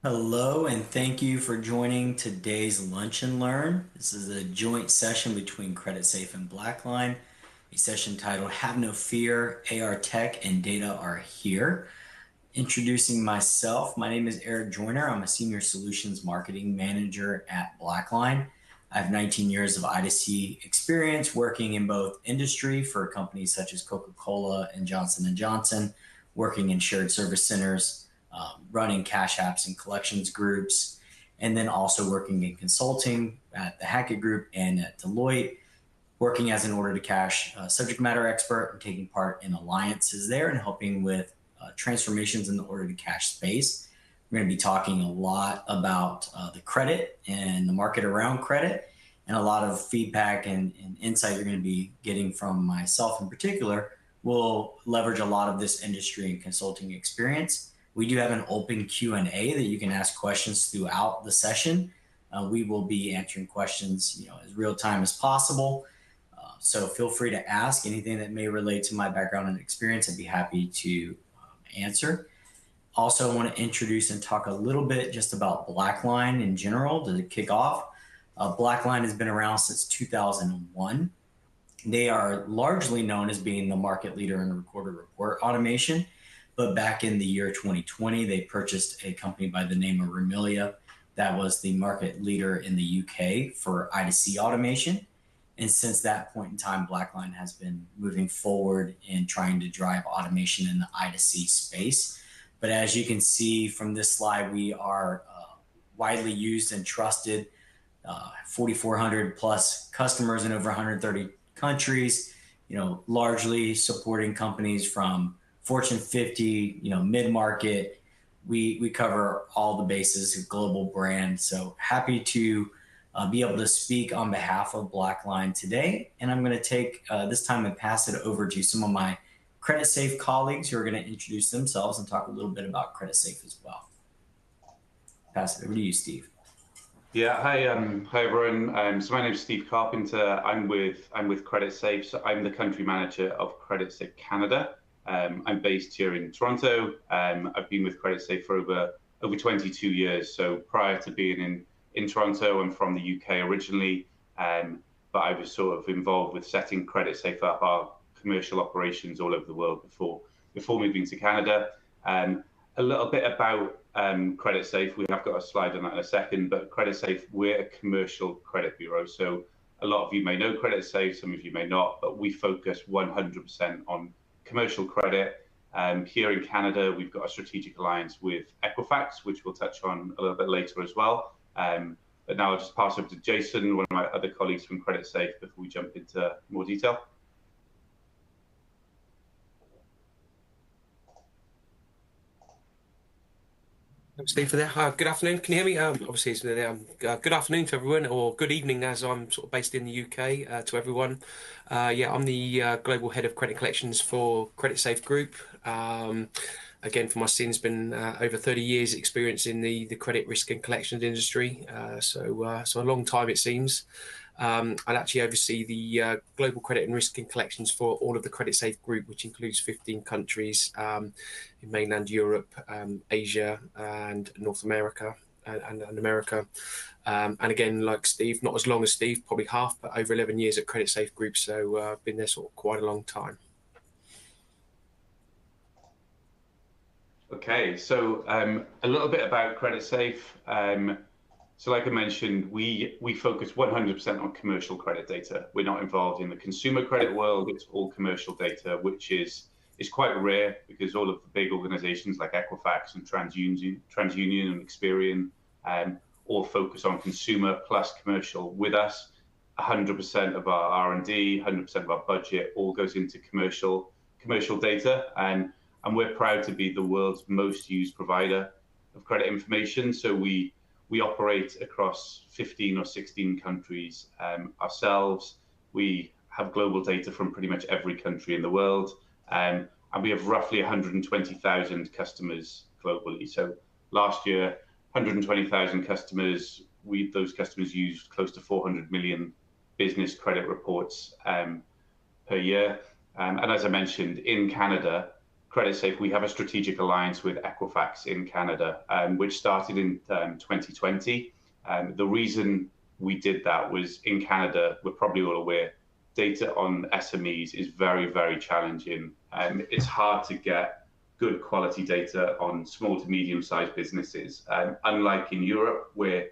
Hello, and thank you for joining today's Lunch and Learn. This is a joint session between Creditsafe and BlackLine, a session titled Have No Fear, AR Tech and Data Are Here. Introducing myself, my name is Eric Joyner. I'm a Senior Solutions Marketing Manager at BlackLine. I have 19 years of I2C experience working in both industry for companies such as Coca-Cola and Johnson & Johnson, working in shared service centers, running cash apps and collections groups, and then also working in consulting at the Hackett Group and at Deloitte, working as an order to cash subject matter expert and taking part in alliances there and helping with transformations in the order to cash space. We're going to be talking a lot about the credit and the market around credit, and a lot of feedback and insight you're going to be getting from myself in particular will leverage a lot of this industry and consulting experience. We do have an open Q&A that you can ask questions throughout the session. We will be answering questions, as real time as possible. So feel free to ask anything that may relate to my background and experience. I'd be happy to answer. Also, I want to introduce and talk a little bit just about BlackLine in general to kick off. BlackLine has been around since 2001. They are largely known as being the market leader in recorder report automation. But back in the year 2020, they purchased a company by the name of Remilia that was the market leader in the UK for I2C automation. And since that point in time, BlackLine has been moving forward in trying to drive automation in the I2C space. But as you can see from this slide, we are widely used and trusted, 4,400 plus customers in over 130 countries, largely supporting companies from Fortune 50, mid-market. We cover all the bases, a global brand. So happy to be able to speak on behalf of BlackLine today. And I'm going to take this time and pass it over to some of my Creditsafe colleagues who are going to introduce themselves and talk a little bit about Creditsafe as well. Pass it over to you, Steve. Yeah, hi everyone. So my name is Steve Carpenter. I'm with Creditsafe. So I'm the country manager of Creditsafe Canada. I'm based here in Toronto. I've been with Creditsafe for over 22 years. So prior to being in Toronto, I'm from the UK originally, but I was sort of involved with setting Creditsafe up, our commercial operations all over the world before moving to Canada. A little bit about Creditsafe. We have got a slide on that in a second, but Creditsafe, we're a commercial credit bureau. So a lot of you may know Creditsafe, some of you may not, but we focus 100% on commercial credit. Here in Canada, we've got a strategic alliance with Equifax, which we'll touch on a little bit later as well. But now I'll just pass over to Jason, one of my other colleagues from Creditsafe, before we jump into more detail. Thanks, Steve, for that. Good afternoon. Can you hear me? Obviously, it's good afternoon to everyone, or good evening, as I'm sort of based in the UK, to everyone. Yeah, I'm the global head of credit collections for Creditsafe Group. Again, for my sins, been over 30 years experience in the credit risk and collections industry. So a long time, it seems. I actually oversee the global credit and risk and collections for all of the Creditsafe Group, which includes 15 countries in mainland Europe, Asia, and North America, and America. And again, like Steve, not as long as Steve, probably half, but over 11 years at Creditsafe Group. So I've been there sort of quite a long time. Okay, so a little bit about Creditsafe. So like I mentioned, we focus 100% on commercial credit data. We're not involved in the consumer credit world. It's all commercial data, which is quite rare because all of the big organizations like Equifax and TransUnion and Experian all focus on consumer plus commercial. With us, 100% of our R&D, 100% of our budget all goes into commercial data. And we're proud to be the world's most used provider of credit information. So we operate across 15 or 16 countries ourselves. We have global data from pretty much every country in the world. And we have roughly 120,000 customers globally. So last year, 120,000 customers. Those customers used close to 400 million business credit reports per year. And as I mentioned, in Canada, Creditsafe, we have a strategic alliance with Equifax in Canada, which started in 2020. The reason we did that was in Canada, we're probably all aware, data on SMEs is very, very challenging. It's hard to get good quality data on small to medium-sized businesses. Unlike in Europe, where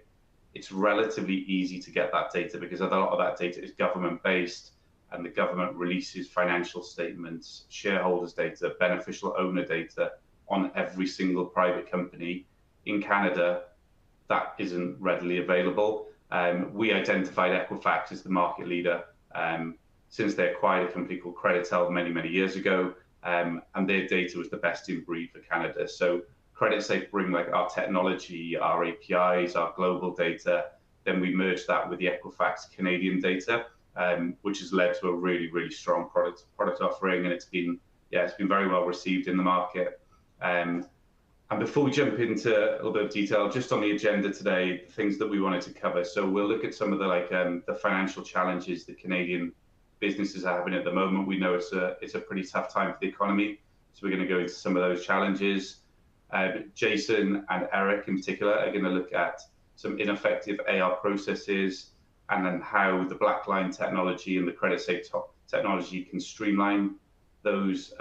it's relatively easy to get that data because a lot of that data is government-based, and the government releases financial statements, shareholders' data, beneficial owner data on every single private company. In Canada, that isn't readily available. We identified Equifax as the market leader since they acquired a company called Creditsafe many, many years ago, and their data was the best in breed for Canada. So Creditsafe bring like our technology, our APIs, our global data, then we merged that with the Equifax Canadian data, which has led to a really, really strong product offering, and it's been very well received in the market. And before we jump into a little bit of detail, just on the agenda today, the things that we wanted to cover. So we'll look at some of the the financial challenges that Canadian businesses are having at the moment. We know it's a pretty tough time for the economy, so we're going to go into some of those challenges. Jason and Eric in particular are going to look at some ineffective AR processes, and then how the BlackLine technology and the Creditsafe technology can streamline those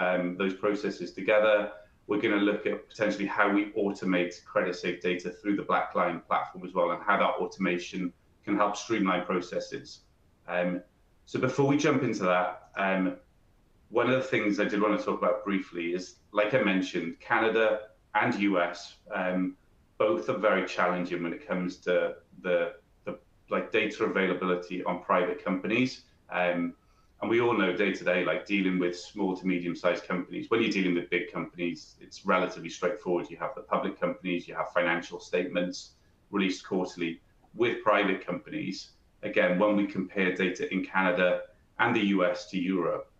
processes together. We're going to look at potentially how we automate Creditsafe data through the BlackLine platform as well, and how that automation can help streamline processes. So before we jump into that, one of the things I did want to talk about briefly is, like I mentioned, Canada and US, both are very challenging when it comes to the data availability on private companies. And we all know day to day, like dealing with small to medium sized companies, when you're dealing with big companies, it's relatively straightforward. You have the public companies, you have financial statements released quarterly. With private companies, again, when we compare data in Canada and the US to Europe,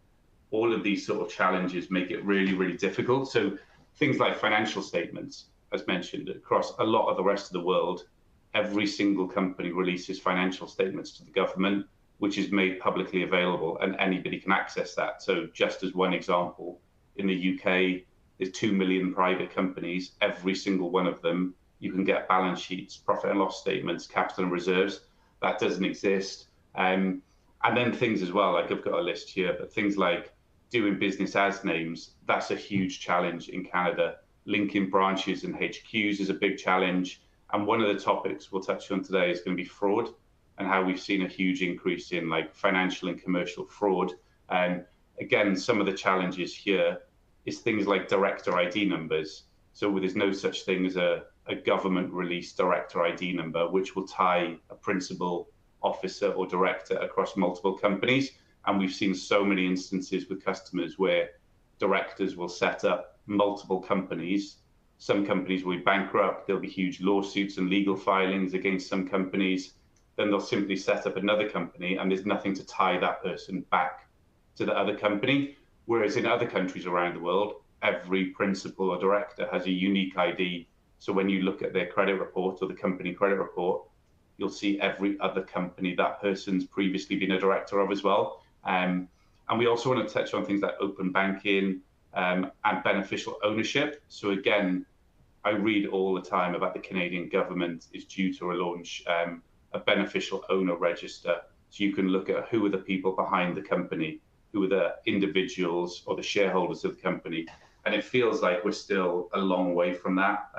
all of these sort of challenges make it really, really difficult. So things like financial statements, as mentioned, across a lot of the rest of the world, every single company releases financial statements to the government, which is made publicly available, and anybody can access that. So just as one example, in the UK, there's 2 million private companies. Every single one of them, you can get balance sheets, profit and loss statements, capital and reserves. That doesn't exist. And then things as well, like I've got a list here, but things like doing business as names, that's a huge challenge in Canada. Linking branches and HQs is a big challenge. And one of the topics we'll touch on today is going to be fraud, and how we've seen a huge increase in like financial and commercial fraud. And again, some of the challenges here is things like director ID numbers. So there's no such thing as a government released director ID number, which will tie a principal officer or director across multiple companies. And we've seen so many instances with customers where directors will set up multiple companies. Some companies will be bankrupt. There'll be huge lawsuits and legal filings against some companies. Then they'll simply set up another company, and there's nothing to tie that person back to the other company. Whereas in other countries around the world, every principal or director has a unique ID. So when you look at their credit report or the company credit report, you'll see every other company that person's previously been a director of as well. And we also want to touch on things like open banking and beneficial ownership. So again, I read all the time about the Canadian government is due to launch a beneficial owner register. So you can look at who are the people behind the company, who are the individuals or the shareholders of the company. And it feels like we're still a long way from that.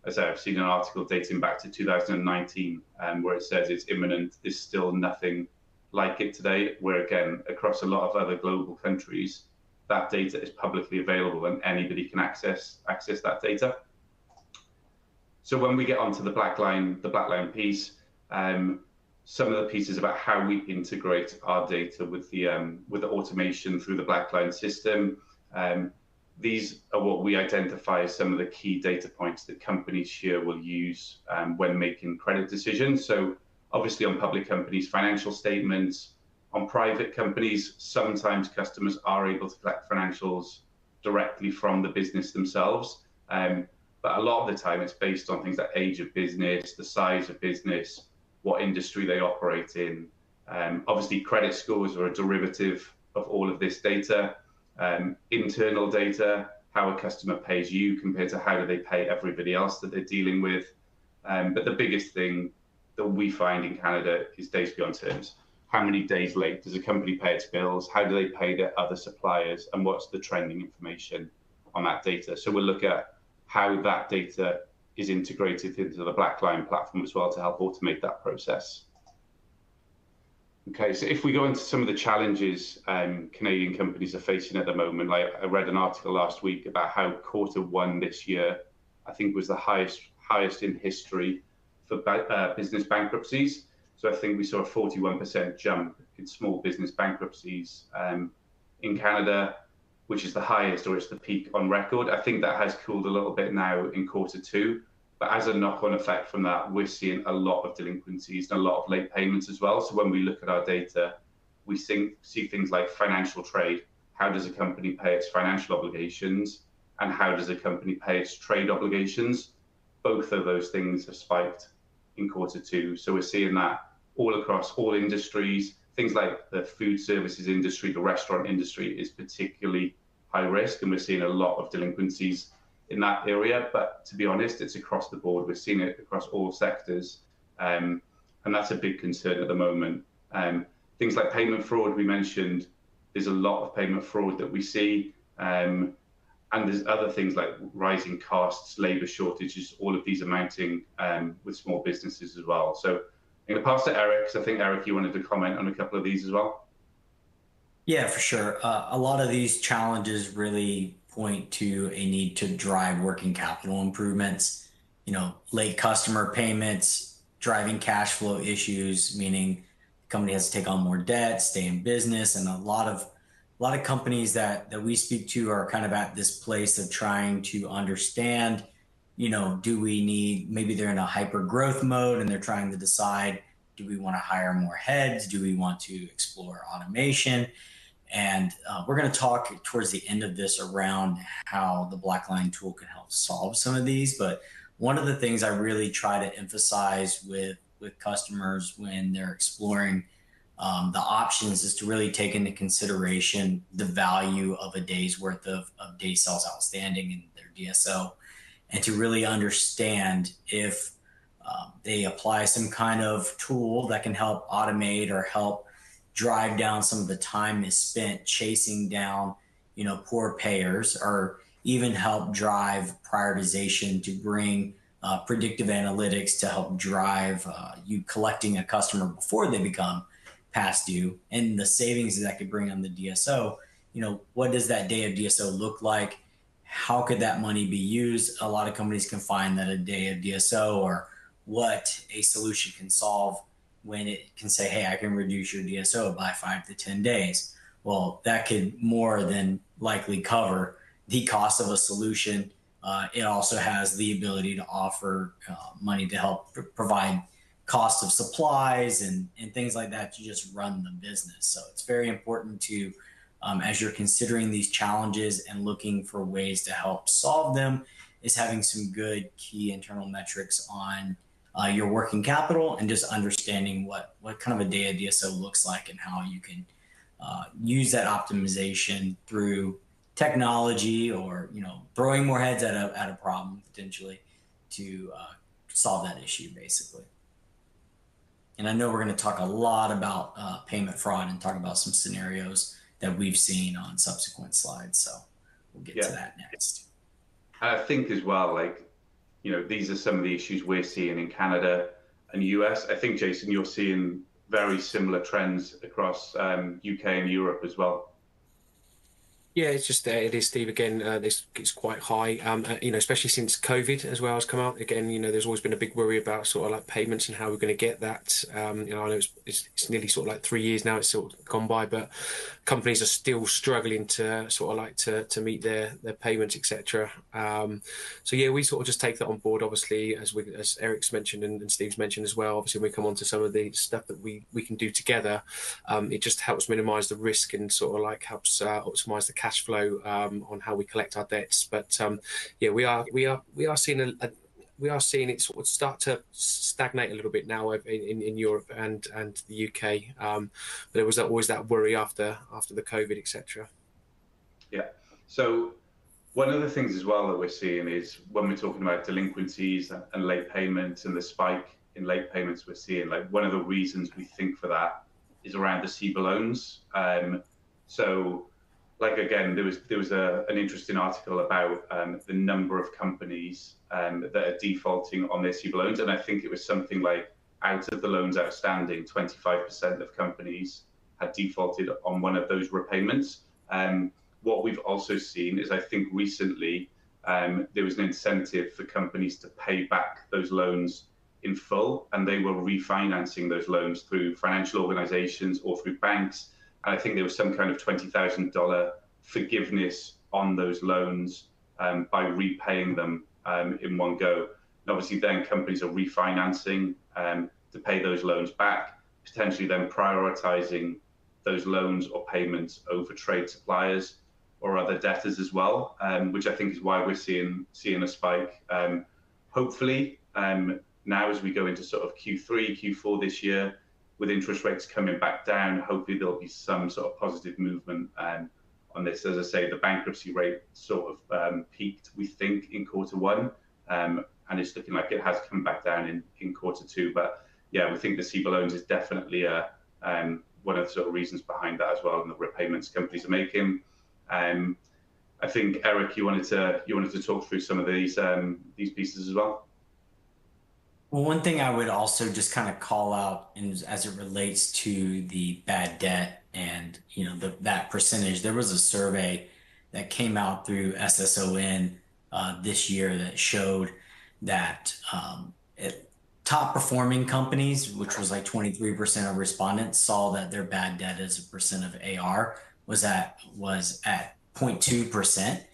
As I've seen an article dating back to 2019, where it says it's imminent. There's still nothing like it today, where again, across a lot of other global countries, that data is publicly available and anybody can access that data. So when we get onto the BlackLine piece, some of the pieces about how we integrate our data with the automation through the BlackLine system. These are what we identify as some of the key data points that companies here will use when making credit decisions. So obviously on public companies, financial statements. On private companies, sometimes customers are able to collect financials directly from the business themselves. But a lot of the time it's based on things like age of business, the size of business, what industry they operate in. Obviously credit scores are a derivative of all of this data. Internal data, how a customer pays you compared to how do they pay everybody else that they're dealing with. But the biggest thing that we find in Canada is days beyond terms. How many days late does a company pay its bills? How do they pay their other suppliers? And what's the trending information on that data? So we'll look at how that data is integrated into the BlackLine platform as well to help automate that process. Okay, so if we go into some of the challenges Canadian companies are facing at the moment, like I read an article last week about how Q1 this year, I think was the highest in history for business bankruptcies. So I think we saw a 41% jump in small business bankruptcies in Canada, which is the highest, or it's the peak on record. I think that has cooled a little bit now in Q2. But as a knock-on effect from that, we're seeing a lot of delinquencies and a lot of late payments as well. So when we look at our data, we see things like financial trade. How does a company pay its financial obligations? And how does a company pay its trade obligations? Both of those things have spiked in Q2. So we're seeing that all across all industries. Things like the food services industry, the restaurant industry is particularly high risk, and we're seeing a lot of delinquencies in that area. But to be honest, it's across the board. We're seeing it across all sectors, and that's a big concern at the moment. Things like payment fraud, we mentioned, there's a lot of payment fraud that we see, and there's other things like rising costs, labor shortages, all of these are mounting with small businesses as well. So I'm going to pass to Eric, because I think, Eric, you wanted to comment on a couple of these as well. Yeah, for sure. A lot of these challenges really point to a need to drive working capital improvements. Late customer payments, driving cash flow issues, meaning the company has to take on more debt, stay in business, and a lot of companies that we speak to are kind of at this place of trying to understand, do we need, maybe they're in a hyper growth mode and they're trying to decide, do we want to hire more heads? Do we want to explore automation? And we're going to talk towards the end of this around how the BlackLine tool can help solve some of these. But one of the things I really try to emphasize with customers when they're exploring the options is to really take into consideration the value of a day's worth of day sales outstanding in their DSO, and to really understand if they apply some kind of tool that can help automate or help drive down some of the time is spent chasing down, poor payers, or even help drive prioritization to bring predictive analytics to help drive you collecting a customer before they become past due, and the savings that could bring on the DSO. What does that day of DSO look like? How could that money be used? A lot of companies can find that a day of DSO, or what a solution can solve when it can say, hey, I can reduce your DSO by 5 to 10 days. Well, that could more than likely cover the cost of a solution. It also has the ability to offer money to help provide cost of supplies and things like that to just run the business. So it's very important to, as you're considering these challenges and looking for ways to help solve them, is having some good key internal metrics on your working capital, and just understanding what kind of a day of DSO looks like, and how you can use that optimization through technology, or throwing more heads at a problem potentially to solve that issue, basically. And I know we're going to talk a lot about payment fraud and talk about some scenarios that we've seen on subsequent slides. So we'll get to that next. I think as well, these are some of the issues we're seeing in Canada and US. I think, Jason, you're seeing very similar trends across UK and Europe as well. Yeah, it's just it is, Steve. Again, it's quite high. Especially since COVID as well has come out. Again, there's always been a big worry about sort of like payments and how we're going to get that. I know it's nearly sort of like 3 years now. It's sort of gone by, but companies are still struggling to sort of like to meet their payments, etc. So yeah, we sort of just take that on board. Obviously, as Eric's mentioned and Steve's mentioned as well. Obviously, when we come on to some of the stuff that we can do together, it just helps minimise the risk and sort of like helps optimise the cash flow on how we collect our debts. But yeah, we are seeing it sort of start to stagnate a little bit now in Europe and the UK. But there was always that worry after the COVID, etc. Yeah. So One of the things as well that we're seeing is when we're talking about delinquencies and late payments and the spike in late payments we're seeing, like one of the reasons we think for that is around the CBA loans. So like again, there was an interesting article about the number of companies that are defaulting on their CBA loans, and I think it was something like out of the loans outstanding, 25% of companies had defaulted on one of those repayments. What we've also seen is I think recently there was an incentive for companies to pay back those loans in full, and they were refinancing those loans through financial organizations or through banks. And I think there was some kind of $20,000 forgiveness on those loans by repaying them in one go. And obviously then companies are refinancing to pay those loans back, potentially then prioritizing those loans or payments over trade suppliers or other debtors as well, which I think is why we're seeing a spike. Hopefully, now as we go into sort of Q3, Q4 this year, with interest rates coming back down, hopefully there'll be some sort of positive movement on this. As I say, the bankruptcy rate sort of peaked, we think, in Q1, and it's looking like it has come back down in Q2. But yeah, we think the CBA loans is definitely one of the sort of reasons behind that as well, and the repayments companies are making. I think Eric, you wanted to talk through some of these pieces as well. Well, one thing I would also just kind of call out, and as it relates to the bad debt and that percentage, there was a survey that came out through SSON this year that showed that top performing companies, which was like 23% of respondents, saw that their bad debt as a percent of AR was at 0.2%,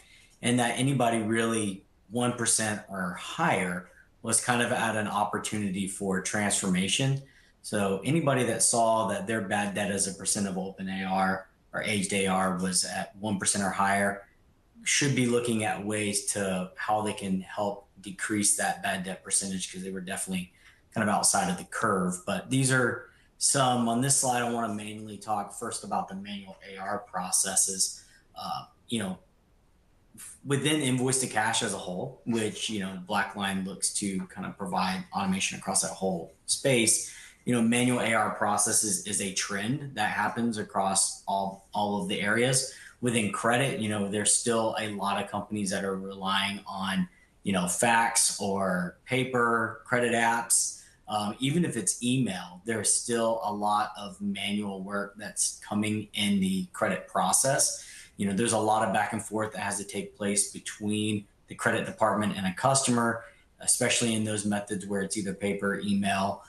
and that anybody really 1% or higher was kind of at an opportunity for transformation. So anybody that saw that their bad debt as a percent of open AR or aged AR was at 1% or higher should be looking at ways to how they can help decrease that bad debt percentage, because they were definitely kind of outside of the curve. But these are some on this slide. I want to mainly talk first about the manual AR processes. Within invoice to cash as a whole, which BlackLine looks to kind of provide automation across that whole space. Manual AR processes is a trend that happens across all of the areas. Within credit, there's still a lot of companies that are relying on fax or paper credit apps. Even if it's email, there's still a lot of manual work that's coming in the credit process. There's a lot of back and forth that has to take place between the credit department and a customer, especially in those methods where it's either paper or email,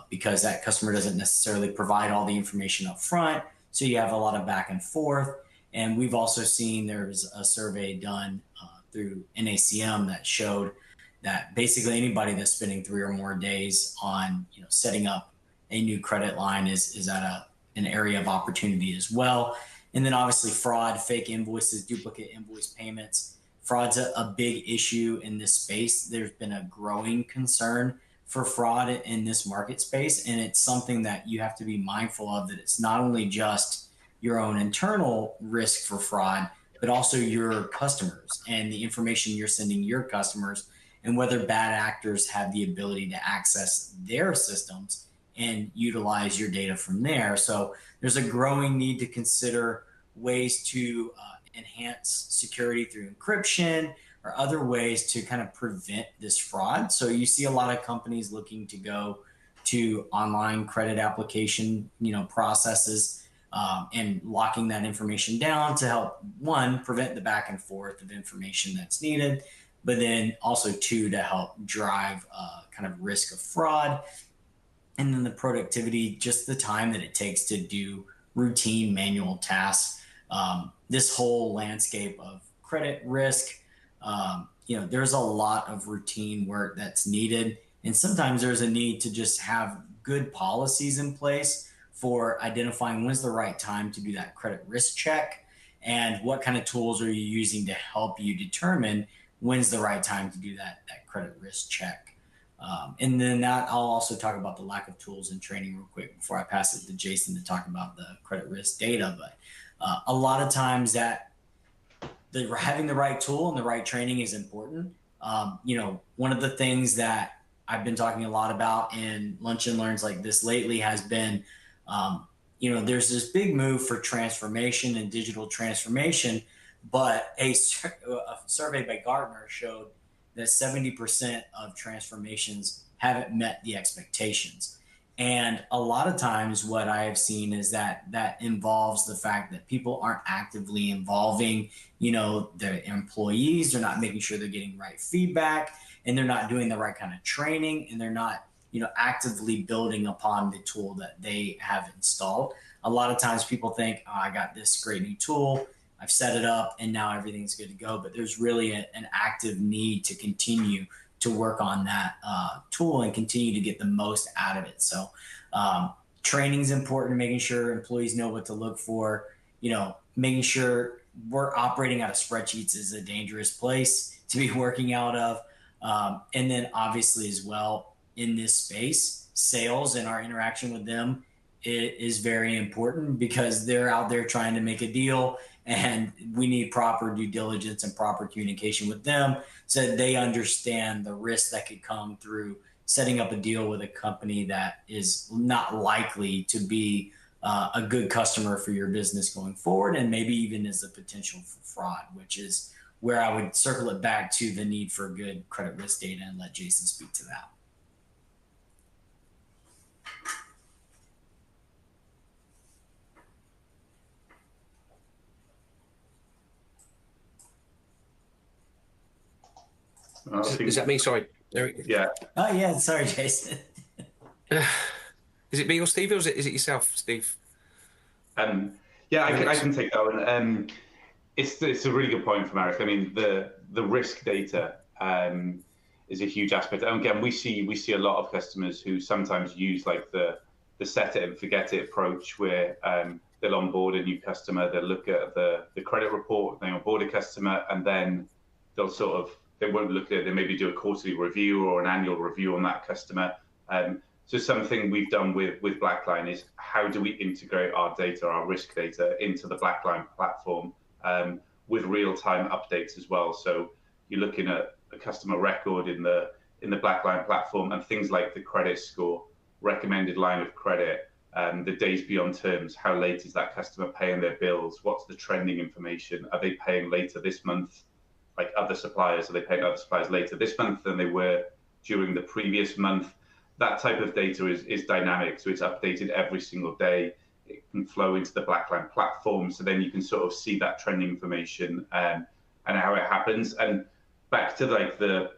because that customer doesn't necessarily provide all the information up front. So you have a lot of back and forth. And we've also seen there's a survey done through NACM that showed that basically anybody that's spending 3 or more days on setting up a new credit line is at an area of opportunity as well. And then obviously fraud, fake invoices, duplicate invoice payments. Fraud's a big issue in this space. There's been a growing concern for fraud in this market space. And it's something that you have to be mindful of, that it's not only just your own internal risk for fraud, but also your customers and the information you're sending your customers, and whether bad actors have the ability to access their systems and utilize your data from there. So there's a growing need to consider ways to enhance security through encryption or other ways to kind of prevent this fraud. So you see a lot of companies looking to go to online credit application, processes, and locking that information down to help, one, prevent the back and forth of information that's needed, but then also two, to help drive kind of risk of fraud. And then the productivity, just the time that it takes to do routine manual tasks. This whole landscape of credit risk, there's a lot of routine work that's needed. And sometimes there's a need to just have good policies in place for identifying when's the right time to do that credit risk check, and what kind of tools are you using to help you determine when's the right time to do that credit risk check. And then I'll also talk about the lack of tools and training real quick before I pass it to Jason to talk about the credit risk data. But a lot of times that having the right tool and the right training is important. One of the things that I've been talking a lot about in lunch and learns like this lately has been, there's this big move for transformation and digital transformation, but a survey by Gartner showed that 70% of transformations haven't met the expectations. And a lot of times what I have seen is that involves the fact that people aren't actively involving, their employees. They're not making sure they're getting right feedback, and they're not doing the right kind of training, and they're not, actively building upon the tool that they have installed. A lot of times people think, oh, I got this great new tool, I've set it up, and now everything's good to go. But there's really an active need to continue to work on that tool and continue to get the most out of it. So training is important, making sure employees know what to look for, making sure we're operating out of spreadsheets is a dangerous place to be working out of. And then obviously as well in this space, sales and our interaction with them is very important because they're out there trying to make a deal, and we need proper due diligence and proper communication with them so that they understand the risk that could come through setting up a deal with a company that is not likely to be a good customer for your business going forward, and maybe even as a potential for fraud, which is where I would circle it back to the need for good credit risk data and let Jason speak to that. Is that me? Sorry. Yeah. Oh yeah. Sorry, Jason. Is it me or Steve, or is it yourself, Steve? Yeah, I can take that one. It's a really good point from Eric. I mean, the risk data is a huge aspect. And again, we see a lot of customers who sometimes use like the set it and forget it approach, where they'll onboard a new customer, they'll look at the credit report, they onboard a customer, and then they won't look at it. They maybe do a quarterly review or an annual review on that customer. So something we've done with BlackLine is how do we integrate our data, our risk data, into the BlackLine platform with real-time updates as well. So you're looking at a customer record in the BlackLine platform, and things like the credit score, recommended line of credit, the days beyond terms, how late is that customer paying their bills, what's the trending information, are they paying later this month? Like other suppliers, are they paying other suppliers later this month than they were during the previous month? That type of data is dynamic, so it's updated every single day. It can flow into the BlackLine platform, so then you can sort of see that trending information and how it happens. And back to like the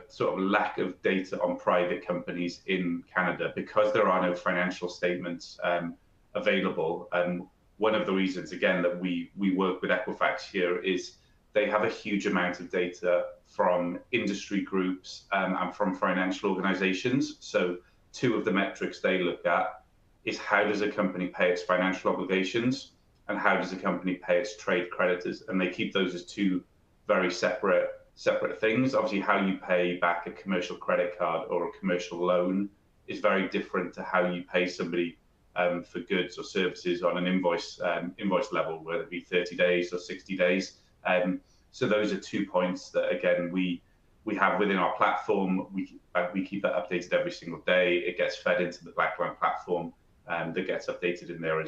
sort of lack of data on private companies in Canada, because there are no financial statements available. And one of the reasons, again, that we work with Equifax here is they have a huge amount of data from industry groups and from financial organizations. So two of the metrics they look at is how does a company pay its financial obligations and how does a company pay its trade creditors? And they keep those as two very separate things. Obviously, how you pay back a commercial credit card or a commercial loan is very different to how you pay somebody for goods or services on an invoice level, whether it be 30 days or 60 days. So those are 2 points that, again, we have within our platform. We keep that updated every single day. It gets fed into the BlackLine platform, that gets updated in there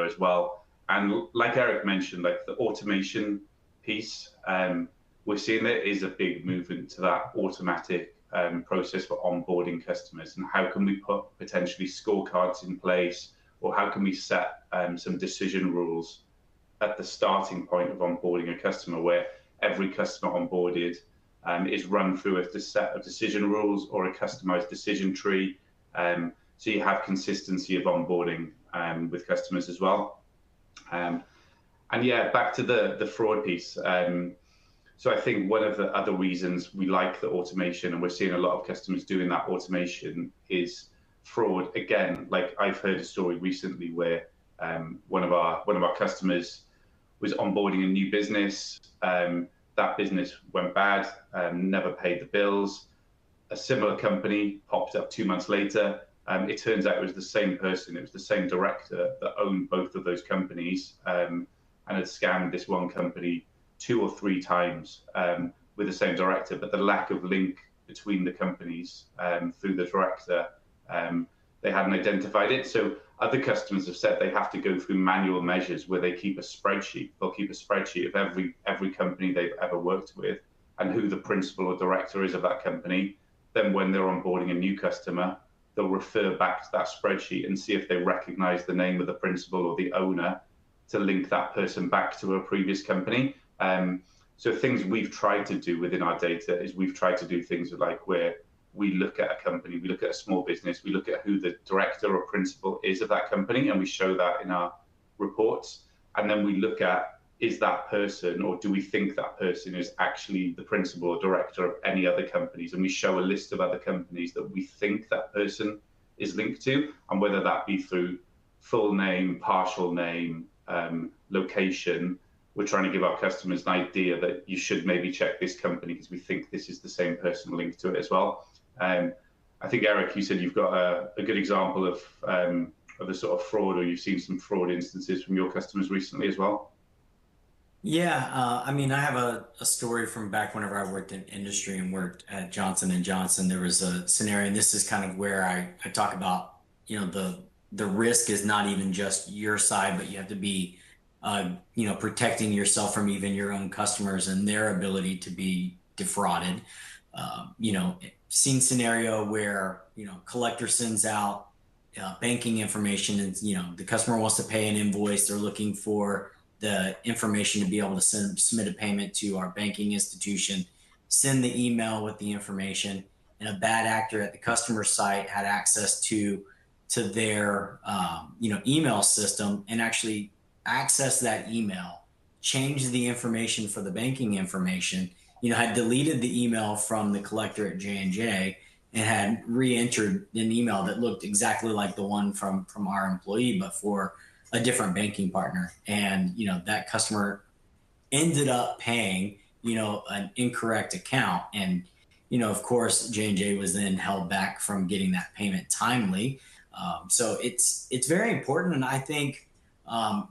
as well. And like Eric mentioned, like the automation piece, we're seeing there is a big movement to that automatic process for onboarding customers. And how can we put potentially scorecards in place, or how can we set some decision rules at the starting point of onboarding a customer, where every customer onboarded is run through a set of decision rules or a customized decision tree. So you have consistency of onboarding with customers as well. And yeah, back to the fraud piece. So I think one of the other reasons we like the automation, and we're seeing a lot of customers doing that automation, is fraud. Again, like I've heard a story recently where one of our customers was onboarding a new business. That business went bad, never paid the bills. A similar company popped up 2 months later. It turns out it was the same person, it was the same director that owned both of those companies. and had scammed this one company 2 or 3 times with the same director, but the lack of link between the companies through the director, they hadn't identified it. So other customers have said they have to go through manual measures where they keep a spreadsheet. They'll keep a spreadsheet of every company they've ever worked with and who the principal or director is of that company. Then when they're onboarding a new customer, they'll refer back to that spreadsheet and see if they recognize the name of the principal or the owner to link that person back to a previous company. So things we've tried to do within our data is we've tried to do things like where we look at a company, we look at a small business, we look at who the director or principal is of that company, and we show that in our reports. And then we look at, is that person, or do we think that person is actually the principal or director of any other companies? And we show a list of other companies that we think that person is linked to, and whether that be through full name, partial name, location. We're trying to give our customers an idea that you should maybe check this company because we think this is the same person linked to it as well. I think, Eric, you said you've got a good example of the sort of fraud, or you've seen some fraud instances from your customers recently as well. Yeah, I mean, I have a story from back whenever I worked in industry and worked at Johnson and Johnson. There was a scenario, and this is kind of where I talk about, the risk is not even just your side, but you have to be, protecting yourself from even your own customers and their ability to be defrauded. Seen scenario where, collector sends out banking information and, the customer wants to pay an invoice. They're looking for the information to be able to submit a payment to our banking institution, send the email with the information, and a bad actor at the customer site had access to their, email system and actually access that email, change the information for the banking information, had deleted the email from the collector at J&J and had re-entered an email that looked exactly like the one from our employee, but for a different banking partner. And, that customer ended up paying, an incorrect account. And, of course, J&J was then held back from getting that payment timely. So it's very important. And I think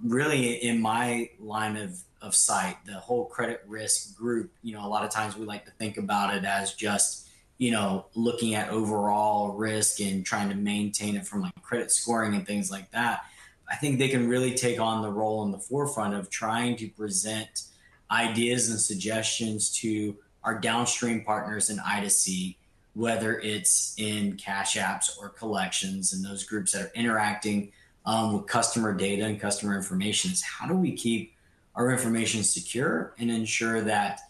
really in my line of sight, the whole credit risk group, a lot of times we like to think about it as just, looking at overall risk and trying to maintain it from like credit scoring and things like that. I think they can really take on the role in the forefront of trying to present ideas and suggestions to our downstream partners in I2C, whether it's in cash apps or collections, and those groups that are interacting with customer data and customer information. Is how do we keep our information secure and ensure that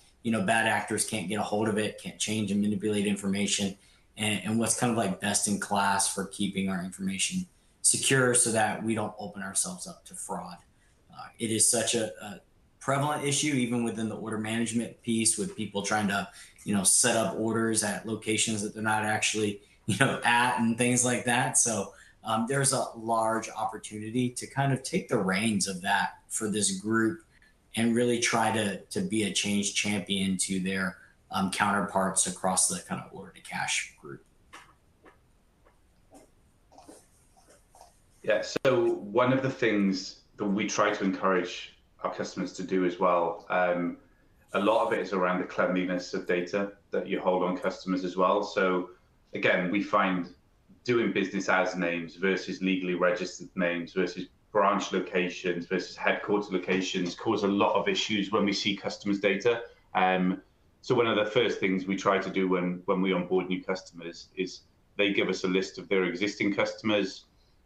bad actors can't get a hold of it, can't change and manipulate information, and what's kind of like best in class for keeping our information secure so that we don't open ourselves up to fraud. It is such a prevalent issue, even within the order management piece, with people trying to, set up orders at locations that they're not actually, at, and things like that. So there's a large opportunity to kind of take the reins of that for this group and really try to be a change champion to their counterparts across the kind of order to cash group. Yeah, so one of the things that we try to encourage our customers to do as well, a lot of it is around the cleanliness of data that you hold on customers as well. So again, we find doing business as names versus legally registered names versus branch locations versus headquarter locations cause a lot of issues when we see customers' data. So one of the first things we try to do when we onboard new customers is they give us a list of their existing customers.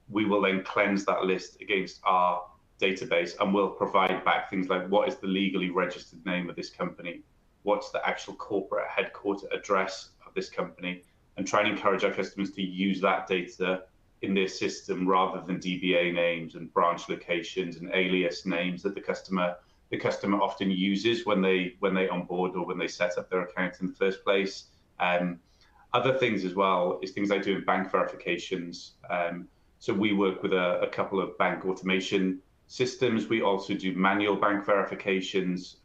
We will then cleanse that list against our database, and we'll provide back things like, what is the legally registered name of this company? What's the actual corporate headquarter address of this company? And try and encourage our customers to use that data in their system rather than DBA names and branch locations and alias names that the customer often uses when they onboard or when they set up their account in the first place. Other things as well is things like doing bank verifications. So we work with a couple of bank automation systems. We also do manual bank verifications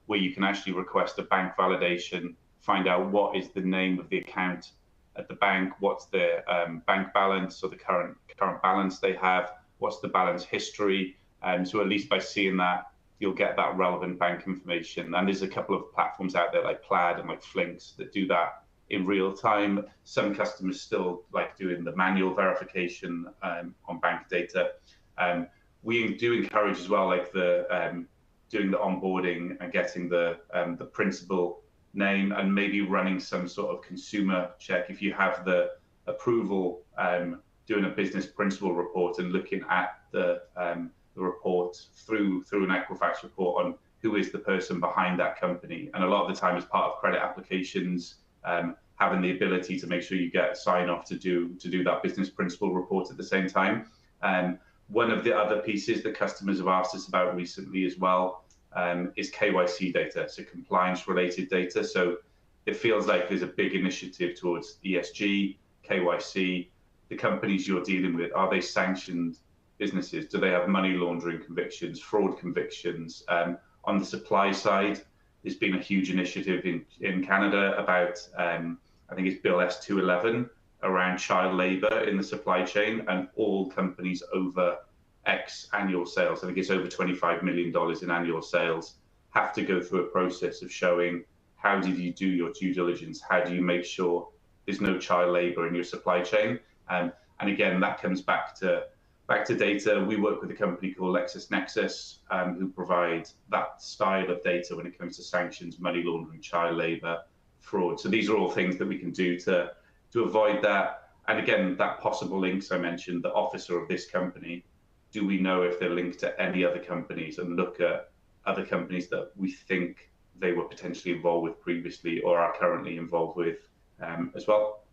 where you can actually request a bank validation, find out what is the name of the account at the bank, what's their bank balance or the current balance they have, what's the balance history, So at least by seeing that, you'll get that relevant bank information. And there's a couple of platforms out there like Plaid and like Flinks that do that in real time. Some customers still like doing the manual verification on bank data. We do encourage as well, like the doing the onboarding and getting the principal name and maybe running some sort of consumer check if you have the approval, doing a business principal report and looking at the report through an Equifax report on who is the person behind that company. And a lot of the time, as part of credit applications, having the ability to make sure you get sign off to do that business principal report at the same time. One of the other pieces that customers have asked us about recently as well is KYC data, so compliance related data. So it feels like there's a big initiative towards ESG, KYC. The companies you're dealing with, are they sanctioned businesses? Do they have money laundering convictions, fraud convictions? On the supply side, there's been a huge initiative in Canada about, I think it's Bill S211, around child labor in the supply chain, and all companies over X annual sales, I think it's over $25 million in annual sales, have to go through a process of showing how did you do your due diligence? How do you make sure there's no child labor in your supply chain? And again, that comes back to data. We work with a company called LexisNexis, who provide that style of data when it comes to sanctions, money laundering, child labor, fraud. So these are all things that we can do to avoid that. And again, that possible links I mentioned, the officer of this company, do we know if they're linked to any other companies, and look at other companies that we think they were potentially involved with previously or are currently involved with as well.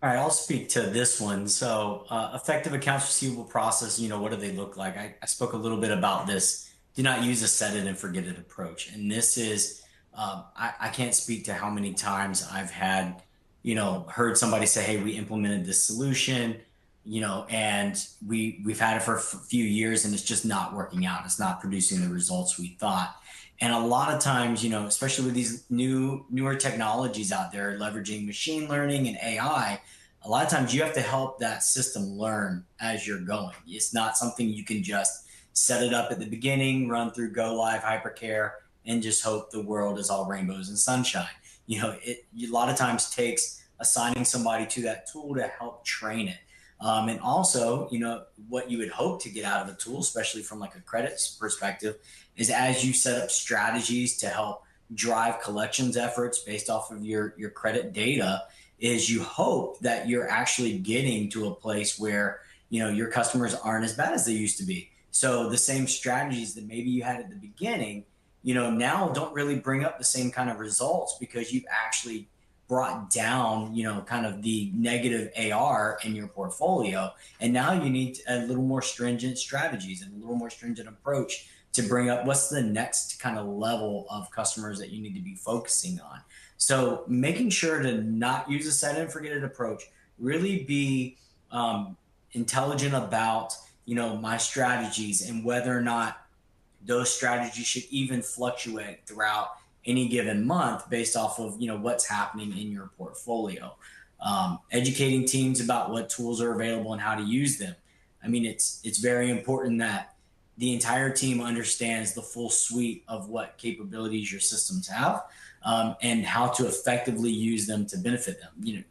All right, I'll speak to this one. So effective accounts receivable process, what do they look like? I spoke a little bit about this. Do not use a set it and forget it approach. And this is, I can't speak to how many times I've had, heard somebody say, hey, we implemented this solution, and we've had it for a few years and it's just not working out. It's not producing the results we thought. And a lot of times, especially with these newer technologies out there, leveraging machine learning and AI, a lot of times you have to help that system learn as you're going. It's not something you can just set it up at the beginning, run through go live hypercare, and just hope the world is all rainbows and sunshine. It a lot of times takes assigning somebody to that tool to help train it. And also, what you would hope to get out of a tool, especially from like a credit perspective, is as you set up strategies to help drive collections efforts based off of your credit data, is you hope that you're actually getting to a place where, your customers aren't as bad as they used to be. So the same strategies that maybe you had at the beginning, now don't really bring up the same kind of results, because you've actually brought down, kind of the negative AR in your portfolio. And now you need a little more stringent strategies and a little more stringent approach to bring up what's the next kind of level of customers that you need to be focusing on. So making sure to not use a set it and forget it approach, really be intelligent about, my strategies and whether or not those strategies should even fluctuate throughout any given month based off of, what's happening in your portfolio. Educating teams about what tools are available and how to use them. I mean, it's very important that the entire team understands the full suite of what capabilities your systems have, and how to effectively use them to benefit them.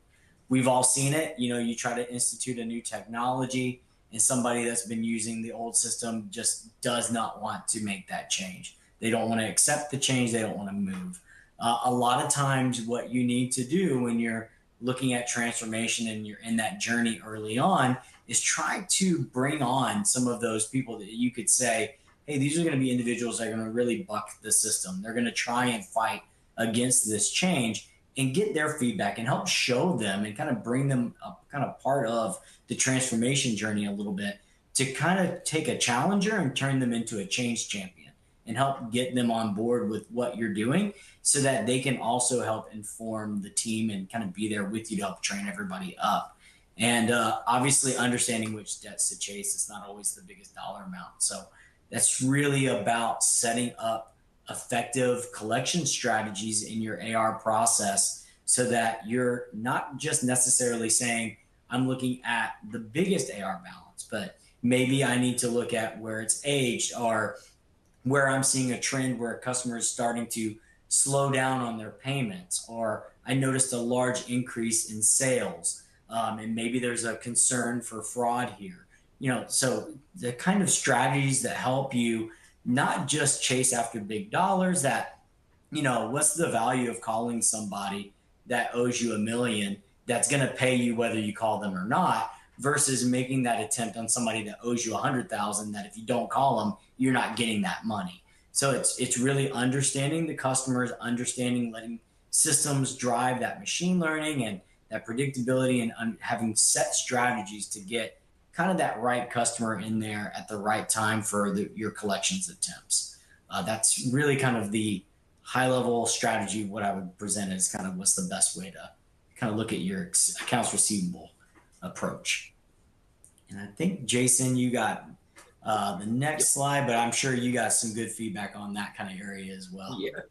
We've all seen it. You try to institute a new technology, and somebody that's been using the old system just does not want to make that change. They don't want to accept the change. They don't want to move. A lot of times what you need to do when you're looking at transformation and you're in that journey early on is try to bring on some of those people that you could say, hey, these are going to be individuals that are going to really buck the system. They're going to try and fight against this change, and get their feedback and help show them and kind of bring them up kind of part of the transformation journey a little bit, to kind of take a challenger and turn them into a change champion and help get them on board with what you're doing, so that they can also help inform the team and kind of be there with you to help train everybody up. And obviously understanding which debts to chase is not always the biggest dollar amount. So that's really about setting up effective collection strategies in your AR process, so that you're not just necessarily saying, I'm looking at the biggest AR balance, but maybe I need to look at where it's aged, or where I'm seeing a trend where a customer is starting to slow down on their payments, or I noticed a large increase in sales, and maybe there's a concern for fraud here. So the kind of strategies that help you not just chase after big dollars, that, what's the value of calling somebody that owes you 1 million that's going to pay you whether you call them or not, versus making that attempt on somebody that owes you 100,000, that if you don't call them, you're not getting that money. So it's really understanding the customers, understanding, letting systems drive that machine learning and that predictability, and having set strategies to get kind of that right customer in there at the right time for your collections attempts. That's really kind of the high level strategy. What I would present is kind of what's the best way to kind of look at your accounts receivable approach. And I think, Jason, you got the next slide, but I'm sure you got some good feedback on that kind of area as well. Yeah.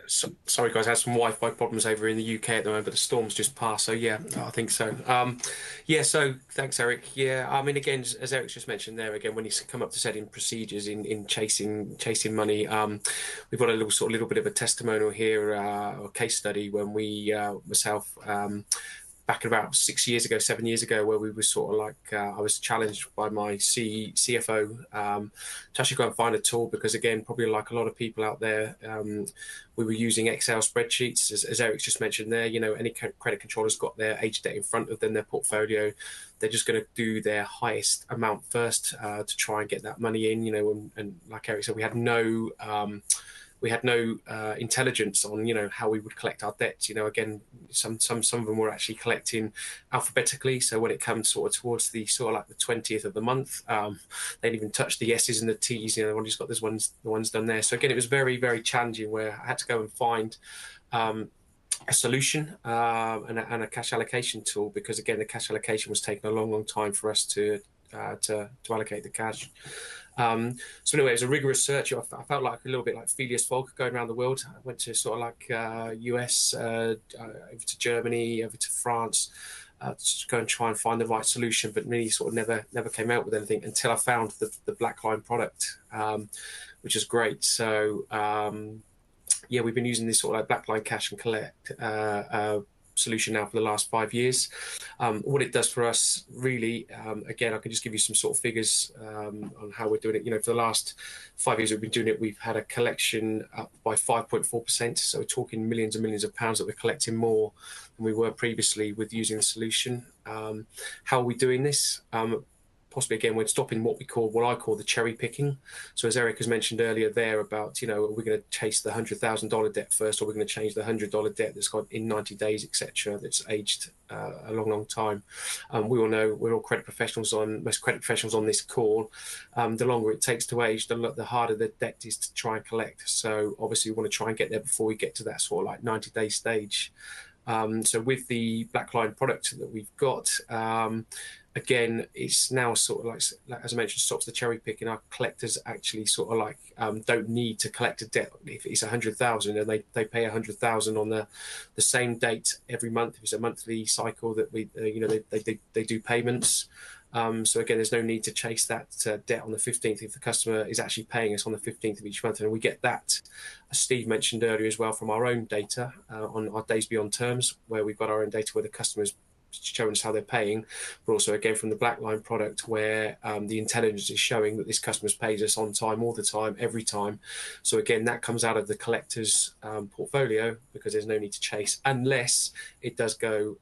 So, sorry guys, I had some Wi-Fi problems over in the UK at the moment, but the storm's just passed. So yeah, I think so. Yeah. So thanks, Eric. Yeah. I mean, again, as Eric's just mentioned there, again, when you come up to setting procedures in chasing money, we've got a little bit of a testimonial here, or case study when we myself. Back about 7 years ago, where we were sort of like, I was challenged by my CFO to actually go and find a tool, because again, probably like a lot of people out there, we were using Excel spreadsheets, as Eric's just mentioned there. Any credit controller's got their age debt in front of them, their portfolio. They're just going to do their highest amount first to try and get that money in. And like Eric said, we had no intelligence on how we would collect our debts. Again, some of them were actually collecting alphabetically, so when it comes towards the like the 20th of the month, they didn't even touch the S's and the T's. One just got the ones done there. So again, it was very, very challenging, where I had to go and find a solution and a cash allocation tool, because again, the cash allocation was taking a long time for us to allocate the cash. So anyway, it was a rigorous search. I felt like a little bit like Phileas Fogg going around the world. I went to sort of like US, over to Germany, over to France, to go and try and find the right solution, but really sort of never came out with anything until I found the BlackLine product, which is great. So yeah, we've been using this sort of like BlackLine Cash and Collect solution now for the last 5 years. What it does for us, really, again, I can just give you some sort of figures on how we're doing it. For the last 5 years we've been doing it, we've had a collection up by 5.4%. So we're talking millions and millions of pounds that we're collecting more than we were previously with using the solution. How are we doing this? Possibly, again, we're stopping what I call the cherry picking. So as Eric has mentioned earlier there about, are we going to chase the $100,000 debt first, or we're going to change the $100 debt that's got in 90 days, etc., that's aged a long time. We all know, we're all most credit professionals on this call. The longer it takes to age, the harder the debt is to try and collect. So obviously we want to try and get there before we get to that sort of like 90-day stage. So with the BlackLine product that we've got, again, it's now sort of like, as I mentioned, stops the cherry picking. Our collectors actually sort of like don't need to collect a debt if it's 100,000, and they pay 100,000 on the same date every month. If it's a monthly cycle that we they do payments. So again, there's no need to chase that debt on the 15th if the customer is actually paying us on the 15th of each month. And we get that, as Steve mentioned earlier as well, from our own data on our days beyond terms, where we've got our own data where the customers showing us how they're paying, but also again from the BlackLine product, where the intelligence is showing that this customer's pays us on time, all the time, every time. So again, that comes out of the collector's portfolio, because there's no need to chase unless it does go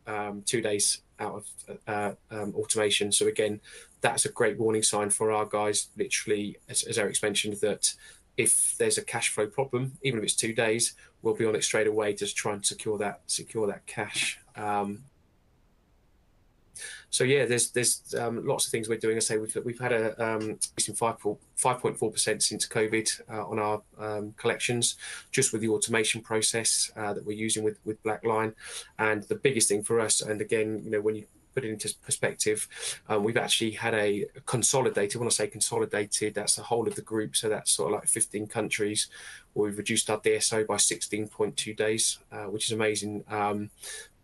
2 days out of automation. So again, that's a great warning sign for our guys, literally, as Eric's mentioned, that if there's a cash flow problem, even if it's 2 days, we'll be on it straight away to try and secure that cash. So yeah, there's lots of things we're doing. I say we've had a 5.4% since COVID on our collections, just with the automation process that we're using with BlackLine. And the biggest thing for us, and again, when you put it into perspective, we've actually had a consolidated. When I say consolidated, that's the whole of the group. So that's sort of like 15 countries, where we've reduced our DSO by 16.2 days, which is amazing,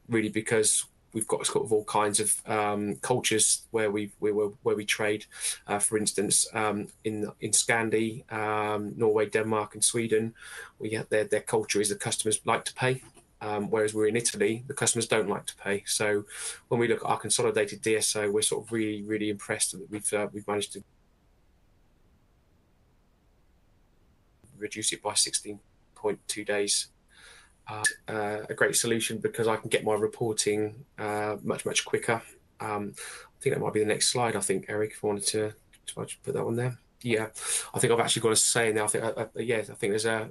really, because we've got sort of all kinds of cultures where we trade. For instance, in Scandi, Norway, Denmark, and Sweden, we have their culture is the customers like to pay. Whereas we're in Italy, the customers don't like to pay. So when we look at our consolidated DSO, we're sort of really impressed that we've managed to reduce it by 16.2 days. A great solution because I can get my reporting much quicker. I think that might be the next slide. I think, Eric, if I wanted to put that on there. Yeah, I think I've actually got to say now. I think I think there's a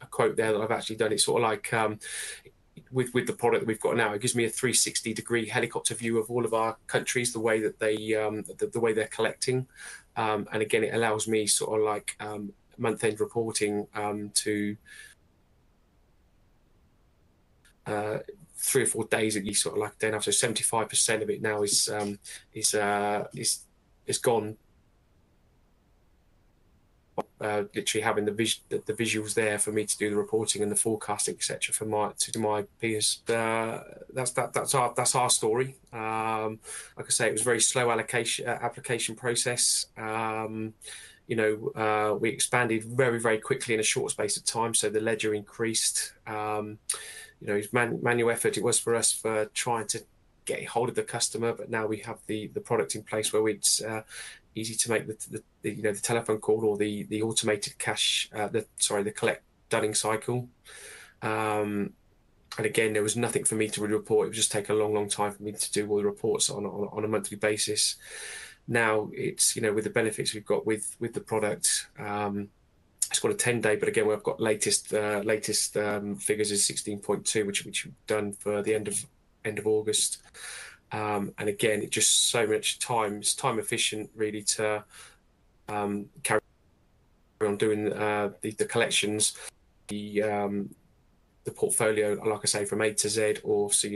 quote there that I've actually done. It's sort of like with the product that we've got now, it gives me a 360-degree helicopter view of all of our countries, the way that they the way they're collecting, and again, it allows me sort of like month-end reporting to 3 or 4 days at least, sort of like a day now. So 75% of it now is gone. Literally having the visuals there for me to do the reporting and the forecasting, etc. for my peers. That's our story. Like I say, it was a very slow application process. We expanded very quickly in a short space of time, so the ledger increased. Manual effort it was for us for trying to get hold of the customer, but now we have the product in place where it's easy to make the telephone call or the automated cash the collect dunning cycle. And again, there was nothing for me to really report. It would just take a long time for me to do all the reports on a monthly basis. Now it's with the benefits we've got with the product. It's got a 10-day, but again, we've got latest figures is 16.2, which we've done for the end of August. And again, it just so much time. It's time efficient, really, to carry on doing the collections, the portfolio, like I say, from A to Z, or so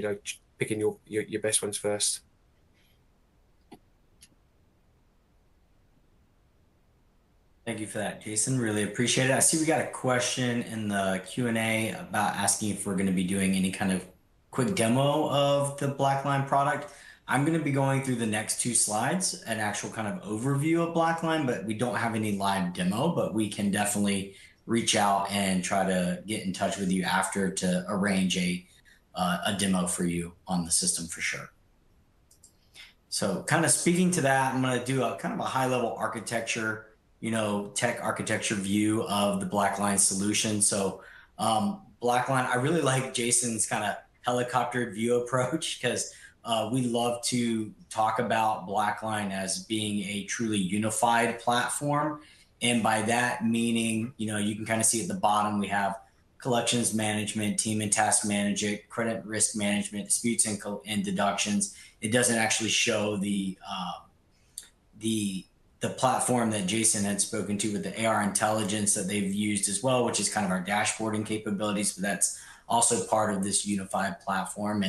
picking your best ones first. Thank you for that, Jason. Really appreciate it. I see we got a question in the Q&A about asking if we're going to be doing any kind of quick demo of the BlackLine product. I'm going to be going through the next 2 slides, an actual kind of overview of BlackLine, but we don't have any live demo, but we can definitely reach out and try to get in touch with you after to arrange a demo for you on the system for sure. So kind of speaking to that, I'm going to do a kind of a high level architecture, tech architecture view of the BlackLine solution. So BlackLine, I really like Jason's kind of helicopter view approach because we love to talk about BlackLine as being a truly unified platform. And by that meaning, you can kind of see at the bottom, we have collections management, team and task management, credit risk management, disputes and deductions. It doesn't actually show the platform that Jason had spoken to with the AR intelligence that they've used as well, which is kind of our dashboarding capabilities, but that's also part of this unified platform.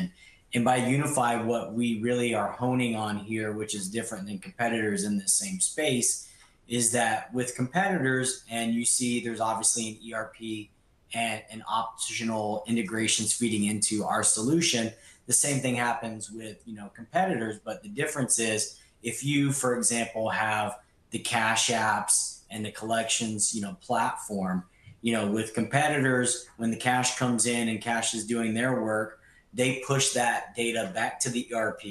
And by unify, what we really are honing on here, which is different than competitors in the same space, is that with competitors, and you see there's obviously an ERP and optional integrations feeding into our solution. The same thing happens with competitors, but the difference is if you, for example, have the cash apps and the collections platform, with competitors, when the cash comes in and cash is doing their work, they push that data back to the ERP,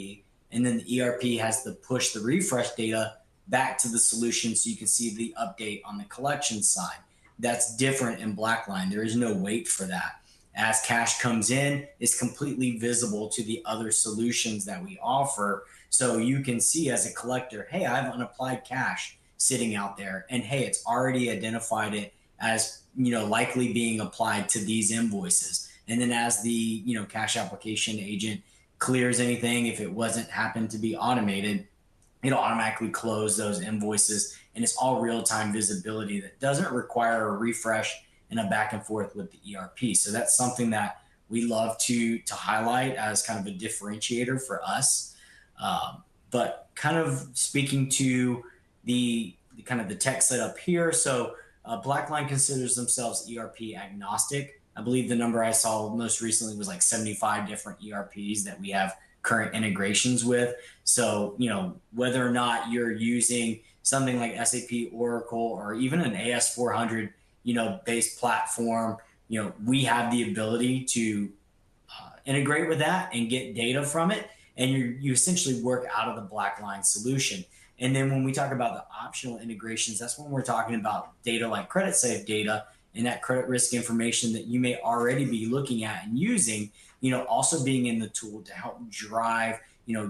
and then the ERP has to push the refresh data back to the solution so you can see the update on the collection side. That's different in BlackLine. There is no wait for that. As cash comes in, it's completely visible to the other solutions that we offer. So you can see as a collector, hey, I have unapplied cash sitting out there, and hey, it's already identified it as likely being applied to these invoices. And then as the cash application agent clears anything, if it wasn't happened to be automated, it'll automatically close those invoices, and it's all real-time visibility that doesn't require a refresh and a back and forth with the ERP. So that's something that we love to highlight as kind of a differentiator for us. But kind of speaking to the kind of the tech setup here. So BlackLine considers themselves ERP agnostic. I believe the number I saw most recently was like 75 different ERPs that we have current integrations with. So, whether or not you're using something like SAP, Oracle, or even an AS400, based platform, we have the ability to integrate with that and get data from it. And you essentially work out of the BlackLine solution. And then when we talk about the optional integrations, that's when we're talking about data like Creditsafe data and that credit risk information that you may already be looking at and using, also being in the tool to help drive,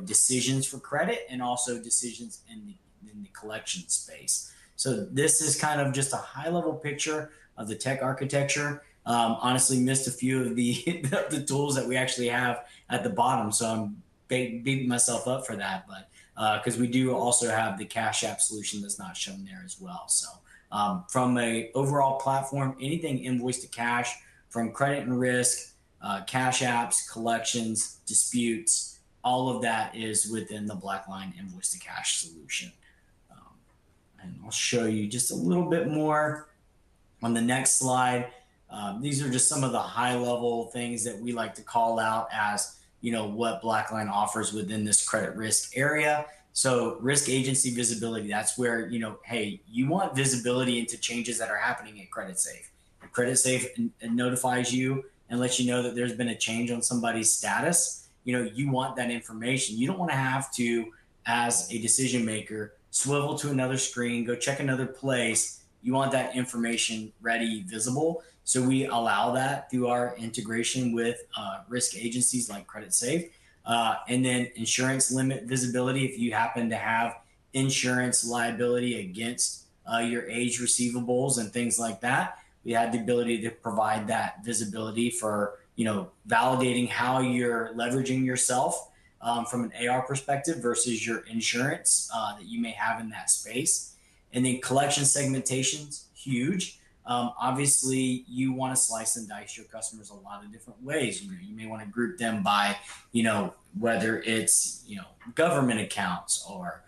decisions for credit and also decisions in the collection space. So this is kind of just a high level picture of the tech architecture. Honestly, missed a few of the tools that we actually have at the bottom, so I'm beating myself up for that. But because we do also have the Cash App solution that's not shown there as well. So from a overall platform, anything invoice to cash, from credit and risk, cash apps, collections, disputes, all of that is within the BlackLine invoice to cash solution. And I'll show you just a little bit more on the next slide. These are just some of the high level things that we like to call out as, what BlackLine offers within this credit risk area. So risk agency visibility, that's where, hey, you want visibility into changes that are happening at Creditsafe. Creditsafe notifies you and lets you know that there's been a change on somebody's status. You want that information. You don't want to have to, as a decision maker, swivel to another screen, go check another place. You want that information ready, visible. So we allow that through our integration with risk agencies like Creditsafe. And then insurance limit visibility. If you happen to have insurance liability against your aged receivables and things like that, we have the ability to provide that visibility for, validating how you're leveraging yourself from an AR perspective versus your insurance that you may have in that space. And then collection segmentation's huge. Obviously, you want to slice and dice your customers a lot of different ways. You may want to group them by, whether it's, government accounts or,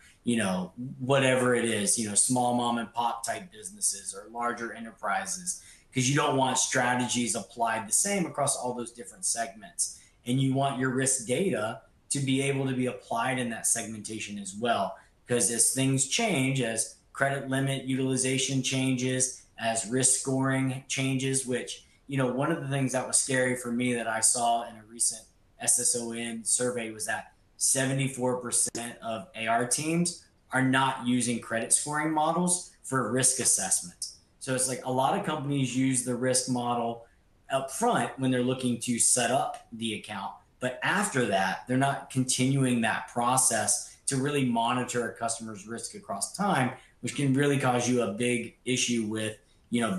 whatever it is, small mom and pop type businesses or larger enterprises, because you don't want strategies applied the same across all those different segments. And you want your risk data to be able to be applied in that segmentation as well. Because as things change, as credit limit utilization changes, as risk scoring changes, which, one of the things that was scary for me that I saw in a recent SSON survey was that 74% of AR teams are not using credit scoring models for risk assessment. So it's like a lot of companies use the risk model up front when they're looking to set up the account. But after that, they're not continuing that process to really monitor a customer's risk across time, which can really cause you a big issue with,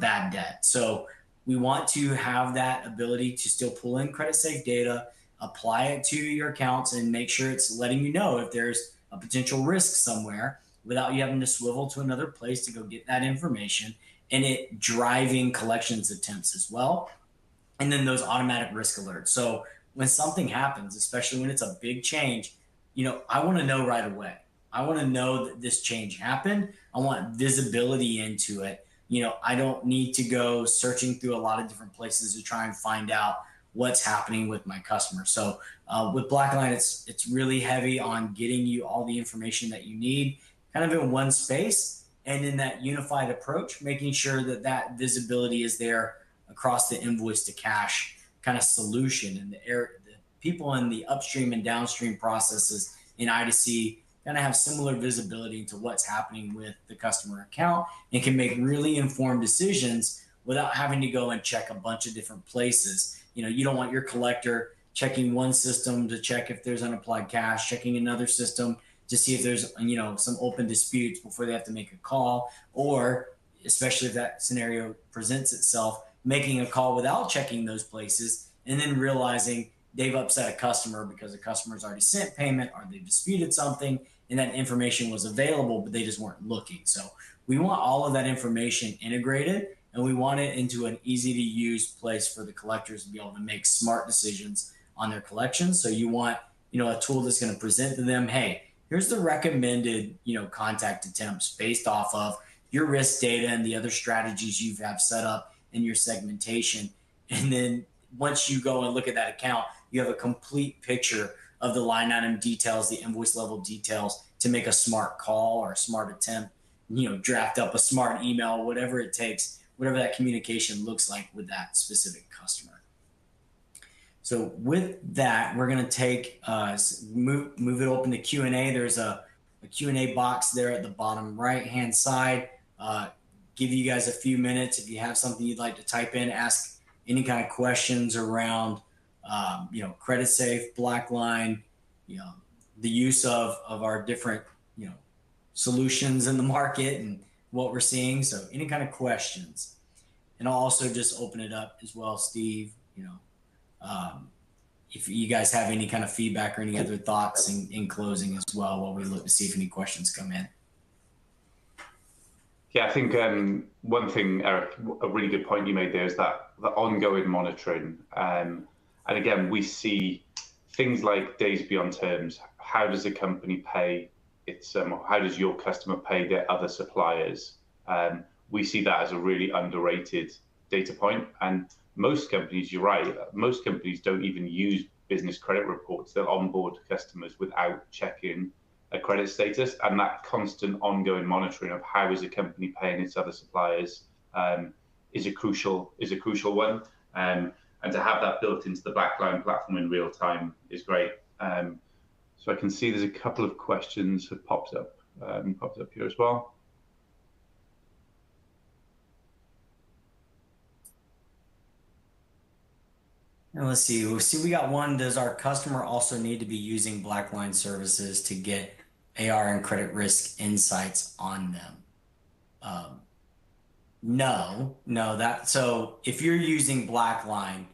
bad debt. So we want to have that ability to still pull in Creditsafe data, apply it to your accounts, and make sure it's letting you know if there's a potential risk somewhere without you having to swivel to another place to go get that information, and it driving collections attempts as well. And then those automatic risk alerts. So when something happens, especially when it's a big change, I want to know right away. I want to know that this change happened. I want visibility into it. I don't need to go searching through a lot of different places to try and find out what's happening with my customer. So with BlackLine, it's really heavy on getting you all the information that you need kind of in one space, and in that unified approach, making sure that that visibility is there across the invoice to cash kind of solution, and the people in the upstream and downstream processes in I2C kind of have similar visibility into what's happening with the customer account and can make really informed decisions without having to go and check a bunch of different places. You don't want your collector checking one system to check if there's unapplied cash, checking another system to see if there's, some open disputes before they have to make a call, or especially if that scenario presents itself, making a call without checking those places and then realizing they've upset a customer because the customer's already sent payment or they disputed something and that information was available, but they just weren't looking. So we want all of that information integrated, and we want it into an easy to use place for the collectors to be able to make smart decisions on their collections. So you want, a tool that's going to present to them, hey, here's the recommended, contact attempts based off of your risk data and the other strategies you have set up in your segmentation. And then once you go and look at that account, you have a complete picture of the line item details, the invoice level details to make a smart call or a smart attempt, draft up a smart email, whatever it takes, whatever that communication looks like with that specific customer. So with that, we're going to take, move it open to Q&A. There's a Q&A box there at the bottom right-hand side. Give you guys a few minutes. If you have something you'd like to type in, ask any kind of questions around, Creditsafe, BlackLine, the use of our different, solutions in the market and what we're seeing. So any kind of questions. And I'll also just open it up as well, Steve, if you guys have any kind of feedback or any other thoughts in closing as well, while we look to see if any questions come in. Yeah, I think one thing, Eric, a really good point you made there is that the ongoing monitoring. And again, we see things like days beyond terms. How does a company pay its, how does your customer pay their other suppliers? We see that as a really underrated data point. And most companies, you're right, most companies don't even use business credit reports. They'll onboard customers without checking a credit status, and that constant ongoing monitoring of how is a company paying its other suppliers is a crucial one. And to have that built into the BlackLine platform in real time is great. So I can see there's a couple of questions have popped up here as well. And let's see. We got one. Does our customer also need to be using BlackLine services to get AR and credit risk insights on them? No. So if you're using BlackLine,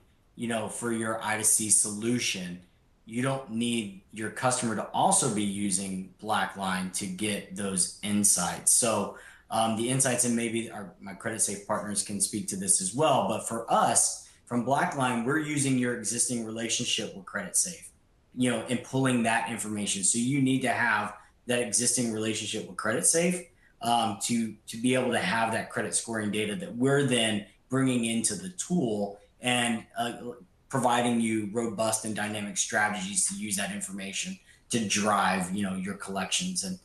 for your I2C solution, you don't need your customer to also be using BlackLine to get those insights. So the insights, and maybe my Creditsafe partners can speak to this as well, but for us, from BlackLine, we're using your existing relationship with Creditsafe, and pulling that information. So you need to have that existing relationship with Creditsafe to be able to have that credit scoring data that we're then bringing into the tool and providing you robust and dynamic strategies to use that information to drive, your collections. And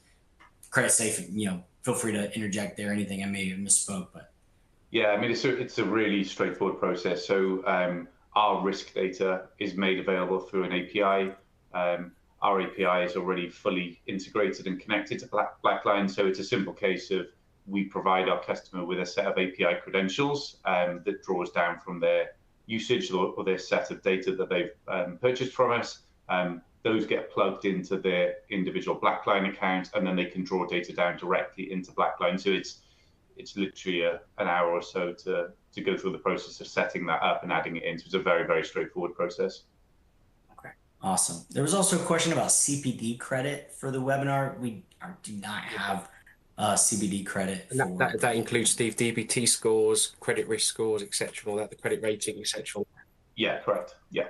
Creditsafe, feel free to interject there. Anything I may have misspoke, but. Yeah, I mean, it's a really straightforward process. So our risk data is made available through an API. Our API is already fully integrated and connected to BlackLine. So it's a simple case of we provide our customer with a set of API credentials that draws down from their usage or their set of data that they've purchased from us. Those get plugged into their individual BlackLine account, and then they can draw data down directly into BlackLine. So it's literally an hour or so to go through the process of setting that up and adding it in. So it's a very, very straightforward process. Okay, awesome. There was also a question about CPD credit for the webinar. We do not have CPD credit. And that includes, Steve, DBT scores, credit risk scores, etc., all that, the credit rating, etc. Yeah, correct. Yeah.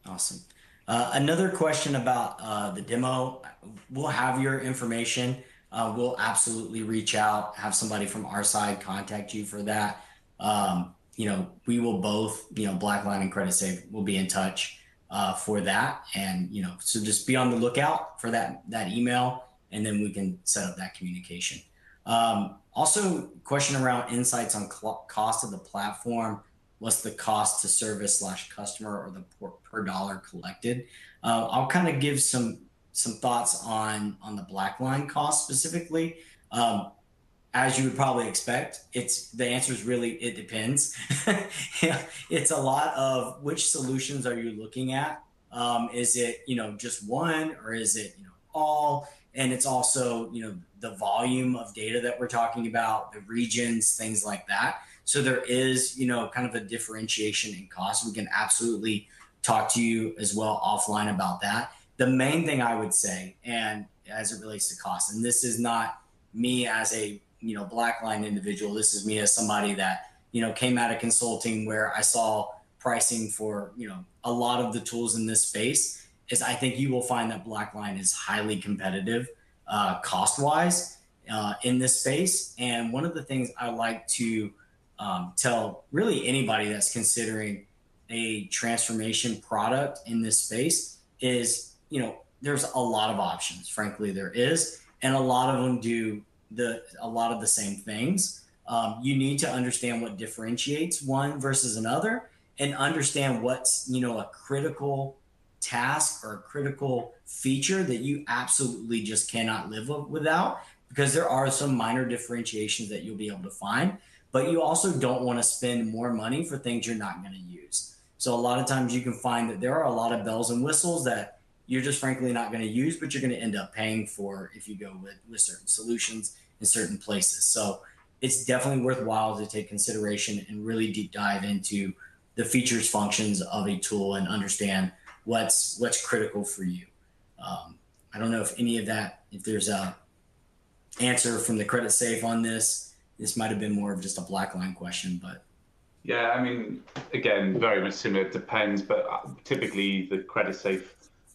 Awesome. Another question about the demo. We'll have your information. We'll absolutely reach out, have somebody from our side contact you for that. We will both, BlackLine and Creditsafe will be in touch for that. And, so just be on the lookout for that email, and then we can set up that communication. Also, question around insights on cost of the platform. What's the cost to service / customer, or the per dollar collected? I'll kind of give some thoughts on the BlackLine cost specifically. As you would probably expect, the answer is really, it depends. It's a lot of which solutions are you looking at? Is it, just one, or is it, all? And it's also, the volume of data that we're talking about, the regions, things like that. So there is, kind of a differentiation in cost. We can absolutely talk to you as well offline about that. The main thing I would say, and as it relates to cost, and this is not me as a BlackLine individual, this is me as somebody that came out of consulting where I saw pricing for a lot of the tools in this space, is I think you will find that BlackLine is highly competitive cost wise in this space. And one of the things I like to tell really anybody that's considering a transformation product in this space is, there's a lot of options. Frankly, there is, and a lot of them do a lot of the same things. You need to understand what differentiates one versus another, and understand what's a critical task or a critical feature that you absolutely just cannot live without, because there are some minor differentiations that you'll be able to find, but you also don't want to spend more money for things you're not going to use. So a lot of times you can find that there are a lot of bells and whistles that you're just frankly not going to use, but you're going to end up paying for if you go with certain solutions in certain places. So it's definitely worthwhile to take consideration and really deep dive into the features, functions of a tool, and understand what's critical for you. I don't know if any of that, if there's a answer from the Creditsafe on this. This might have been more of just a BlackLine question, but. Yeah, I mean, again, very much similar. It depends, but typically the Creditsafe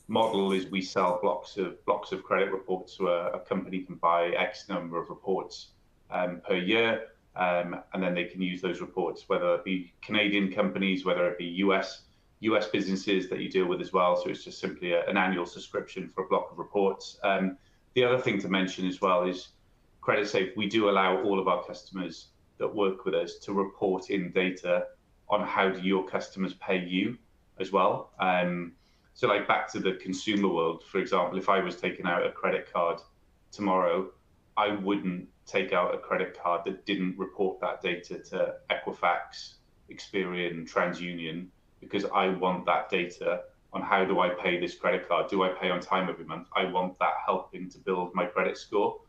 model is we sell blocks of credit reports, so a company can buy X number of reports per year, and then they can use those reports, whether it be Canadian companies, whether it be US businesses that you deal with as well. So it's just simply an annual subscription for a block of reports. The other thing to mention as well is Creditsafe, we do allow all of our customers that work with us to report in data on how do your customers pay you as well. So like back to the consumer world, for example, if I was taking out a credit card tomorrow, I wouldn't take out a credit card that didn't report that data to Equifax, Experian, TransUnion, because I want that data on how do I pay this credit card? Do I pay on time every month? I want that helping to build my credit score.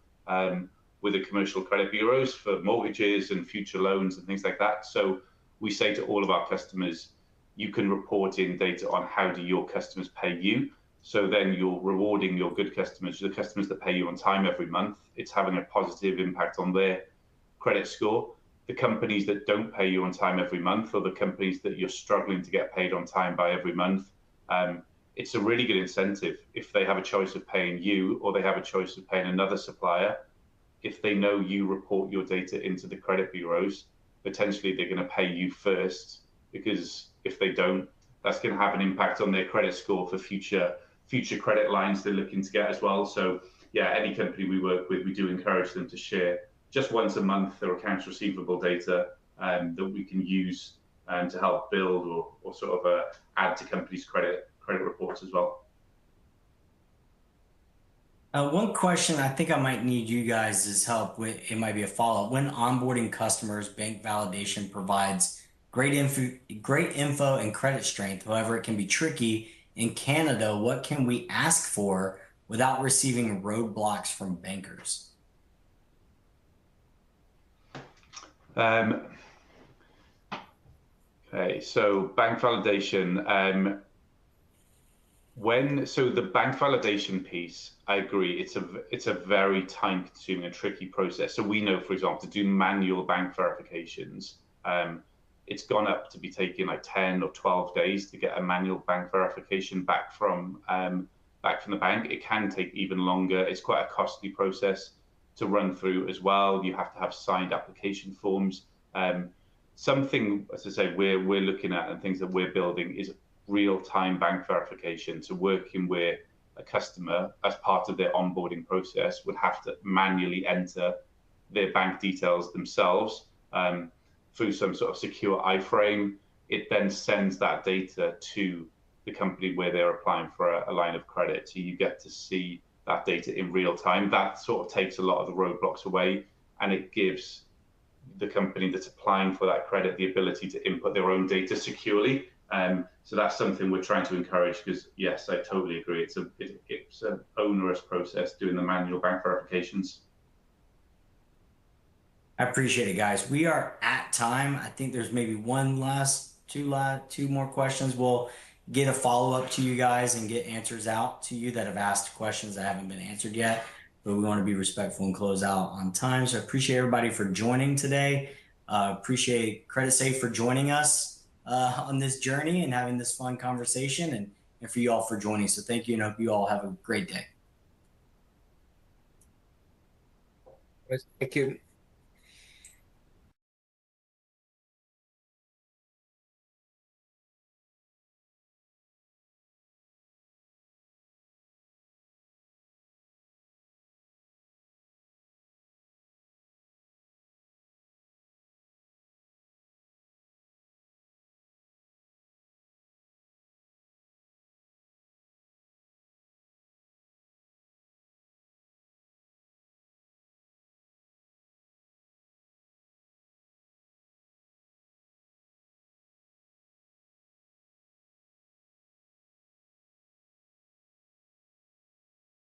With the commercial credit bureaus for mortgages and future loans and things like that. So we say to all of our customers, you can report in data on how do your customers pay you. So then you're rewarding your good customers, the customers that pay you on time every month. It's having a positive impact on their credit score. The companies that don't pay you on time every month, or the companies that you're struggling to get paid on time by every month, it's a really good incentive if they have a choice of paying you or they have a choice of paying another supplier. If they know you report your data into the credit bureaus, potentially they're going to pay you first, because if they don't, that's going to have an impact on their credit score for future credit lines they're looking to get as well. So yeah, any company we work with, we do encourage them to share just once a month their accounts receivable data that we can use to help build or sort of add to companies' credit reports as well. One question I think I might need you guys' help with, it might be a follow-up. When onboarding customers, bank validation provides great info and credit strength. However, it can be tricky. In Canada, what can we ask for without receiving roadblocks from bankers? Okay, so bank validation. So the bank validation piece, I agree, it's a very time-consuming and tricky process. So we know, for example, to do manual bank verifications, it's gone up to be taking like 10 or 12 days to get a manual bank verification back from the bank. It can take even longer. It's quite a costly process to run through as well. You have to have signed application forms. Something, as I say, we're looking at and things that we're building is real-time bank verification. So working where a customer, as part of their onboarding process, would have to manually enter their bank details themselves through some sort of secure iframe. It then sends that data to the company where they're applying for a line of credit. So you get to see that data in real time. That sort of takes a lot of the roadblocks away, and it gives the company that's applying for that credit the ability to input their own data securely. So that's something we're trying to encourage, because yes, I totally agree. It's an onerous process doing the manual bank verifications. I appreciate it, guys. We are at time. I think there's maybe two more questions. We'll get a follow-up to you guys and get answers out to you that have asked questions that haven't been answered yet. But we want to be respectful and close out on time. So I appreciate everybody for joining today. Appreciate Creditsafe for joining us on this journey and having this fun conversation, and for you all for joining. So thank you, and hope you all have a great day. Thank you.